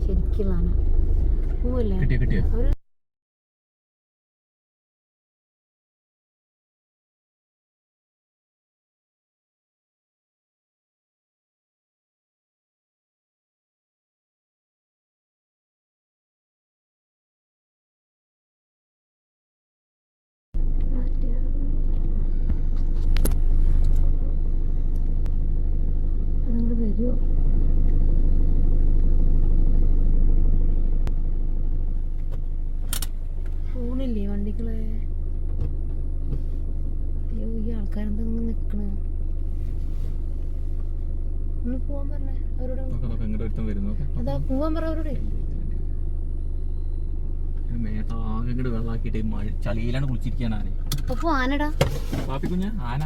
ശരിക്കുള്ള ആന പൂവല്ലേ ഫോണില്ലേ വണ്ടികളെ? അയ്യോ, ഈ ആൾക്കാരെന്താ നിക്കണ? ഒന്ന് പോവാൻ പറഞ്ഞേ അവരോട്. അതാ പോവാൻ പറ അവരോട്. വെള്ളാക്കിട്ട് ചളിയിലാണ് കുളിച്ചിരിക്കാനാണ്. അപ്പൊ ആനടാ പാപ്പിക്കുഞ്ഞ ആന.